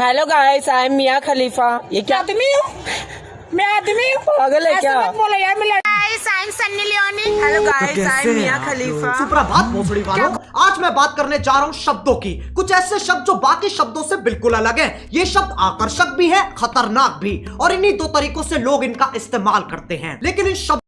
Hello guys, I am Mia खलीफा। ये क्या आदमी हूँ मैं? आदमी हूँ, पागल है क्या? बोला यार। मैं Sunny Leone. Hello guys, I am Mia Khalifa. सुप्रभात भोसड़ी वालों, आज मैं बात करने जा रहा हूँ शब्दों की। कुछ ऐसे शब्द जो बाकी शब्दों से बिल्कुल अलग हैं। ये शब्द आकर्षक भी है, खतरनाक भी, और इन्हीं दो तरीकों से लोग इनका इस्तेमाल करते हैं। लेकिन इन शब्द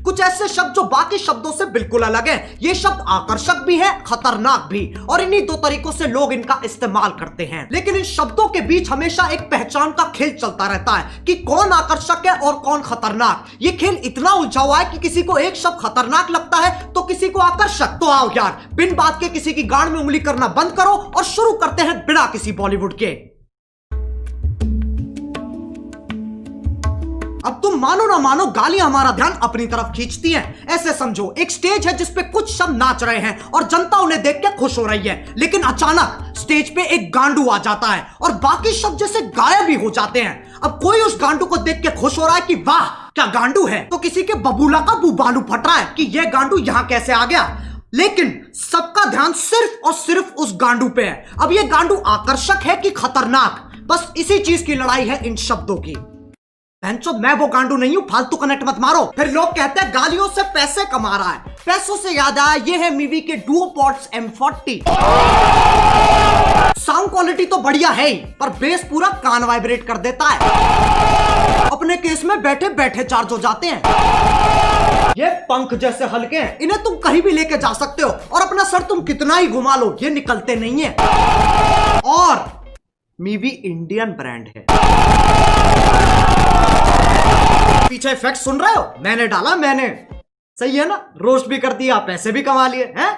कुछ ऐसे शब्द जो बाकी शब्दों से बिल्कुल अलग हैं। ये शब्द आकर्षक भी है, खतरनाक भी, और इन्हीं दो तरीकों से लोग इनका इस्तेमाल करते हैं। लेकिन इन शब्दों के बीच हमेशा एक पहचान का खेल चलता रहता है कि कौन आकर्षक है और कौन खतरनाक। ये खेल इतना उलझा हुआ है कि किसी को एक शब्द खतरनाक लगता है तो किसी को आकर्षक। तो आओ यार, बिन बात के किसी की गांड में उंगली करना बंद करो और शुरू करते हैं बिना किसी बॉलीवुड के। अब तुम मानो ना मानो, गालियां हमारा ध्यान अपनी तरफ खींचती हैं। ऐसे समझो, एक स्टेज है जिसपे कुछ शब्द नाच रहे हैं और जनता उन्हें देख के खुश हो रही है। लेकिन अचानक स्टेज पे एक गांडू आ जाता है और बाकी शब्द जैसे गायब ही हो जाते हैं। अब कोई उस गांडू को देख के खुश हो रहा है कि वाह क्या गांडू है, तो किसी के बबूला का बुबालू फट रहा है कि यह गांडू यहां कैसे आ गया। लेकिन सबका ध्यान सिर्फ और सिर्फ उस गांडू पे है। अब यह गांडू आकर्षक है कि खतरनाक, बस इसी चीज की लड़ाई है इन शब्दों की। मैं वो गांडू नहीं हूं, फालतू कनेक्ट मत मारो। फिर लोग कहते हैं गालियों से पैसे कमा रहा है। पैसों से याद आया, ये है मीवी के डुओपॉड्स M40। साउंड क्वालिटी तो बढ़िया है ही, पर बेस पूरा कान वाइब्रेट कर देता है। अपने केस में बैठे बैठे चार्ज हो जाते हैं। ये पंख जैसे हल्के हैं, इन्हें तुम कहीं भी लेके जा सकते हो और अपना सर तुम कितना ही घुमा लो, ये निकलते नहीं है। और मीवी इंडियन ब्रांड है। पीछे इफेक्ट सुन रहे हो? मैंने डाला, मैंने। सही है ना? रोस्ट भी कर दिया, पैसे भी कमा लिए हैं।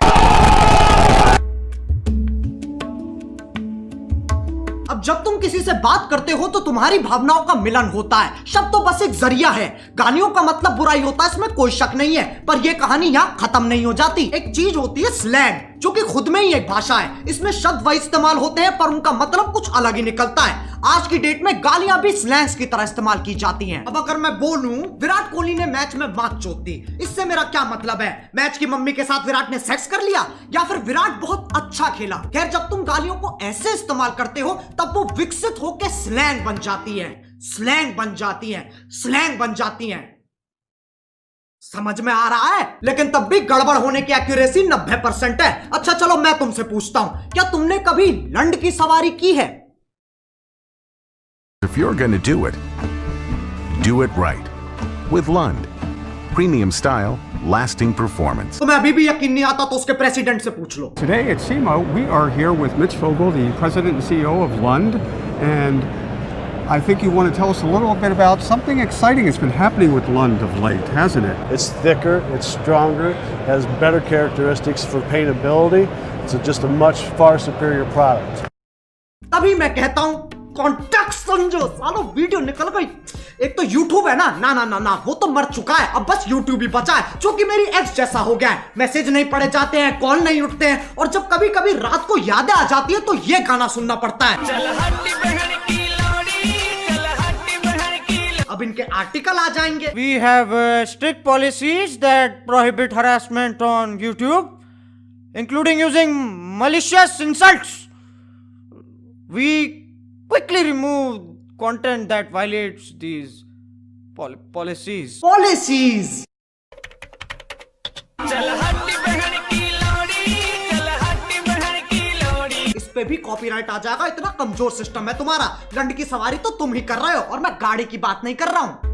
अब जब तुम किसी से बात करते हो तो तुम्हारी भावनाओं का मिलन होता है। शब्द तो बस एक जरिया है। गालियों का मतलब बुराई होता है, इसमें कोई शक नहीं है, पर यह कहानी यहां खत्म नहीं हो जाती। एक चीज होती है स्लैंग, जो कि खुद में ही एक भाषा है। इसमें शब्द वही इस्तेमाल होते हैं पर उनका मतलब कुछ अलग ही निकलता है। आज की डेट में गालियां भी स्लैंग्स की तरह इस्तेमाल की जाती हैं। अब अगर मैं बोलूं विराट कोहली ने मैच में मात चोट दी, इससे मेरा क्या मतलब है? मैच की मम्मी के साथ विराट ने सेक्स कर लिया, या फिर विराट बहुत अच्छा खेला? खैर, जब तुम गालियों को ऐसे इस्तेमाल करते हो तब वो विकसित होकर स्लैंग बन जाती है, स्लैंग बन जाती है, स्लैंग बन जाती है। समझ में आ रहा है? लेकिन तब भी गड़बड़ होने की एक्यूरेसी 90% है। अच्छा चलो, मैं तुमसे पूछता हूं, क्या तुमने कभी लंड की सवारी की है? If you're going to do it right. With Lund. Premium style, lasting performance. तो मैं अभी भी यकीन नहीं आता तो उसके प्रेसिडेंट से पूछ लो। Today at SEMA, we are here with Mitch Vogel, the president and CEO of Lund, and I think you want to tell us a little bit about something exciting that's been happening with Lund of late, hasn't it? It's thicker, it's stronger, has better characteristics for paintability. It's just a much far superior product. तभी मैं कहता हूं context समझो। सालो video निकल गई। एक तो YouTube है ना, ना ना ना ना, वो तो मर चुका है। अब बस YouTube ही बचा है, जो कि मेरी एक्स जैसा हो गया है। मैसेज नहीं पढ़े जाते हैं, कॉल नहीं उठते हैं, और जब कभी कभी रात को यादें आ जाती है तो ये गाना सुनना पड़ता है। अब इनके आर्टिकल आ जाएंगे। We have strict policies that prohibit harassment on YouTube, including using malicious insults. We quickly remove content that violates these policies. Policies. इस पे भी कॉपीराइट आ जाएगा, इतना कमजोर सिस्टम है तुम्हारा। लंड की सवारी तो तुम ही कर रहे हो और मैं गाड़ी की बात नहीं कर रहा हूं।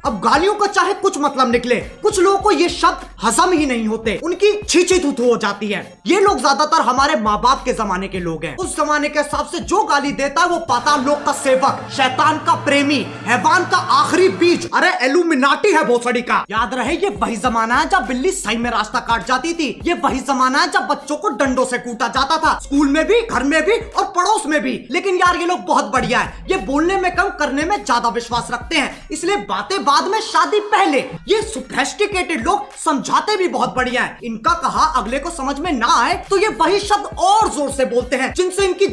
अब गालियों का चाहे कुछ मतलब निकले, कुछ लोगों को ये शब्द हजम ही नहीं होते, उनकी छींची थूथू हो जाती है। ये लोग ज्यादातर हमारे माँ बाप के जमाने के लोग हैं। उस जमाने के हिसाब से जो गाली देता है वो पाताल लोक का सेवक, शैतान का प्रेमी, हैवान का आखिरी बीज, अरे एलुमिनाटी है भोसड़ी का। याद रहे, ये वही जमाना है जब बिल्ली सही में रास्ता काट जाती थी। ये वही जमाना है जब बच्चों को डंडों से कूटा जाता था, स्कूल में भी, घर में भी और पड़ोस में भी। लेकिन यार ये लोग बहुत बढ़िया है, ये बोलने में कम करने में ज्यादा विश्वास रखते हैं, इसलिए बातें बाद में, शादी पहले। ये सोफिस्टिकेटेड लोग समझाते भी बहुत बढ़िया है। इनका कहा अगले को समझ में ना आए तो ये वही शब्द और जोर से बोलते हैं जिनसे इनकी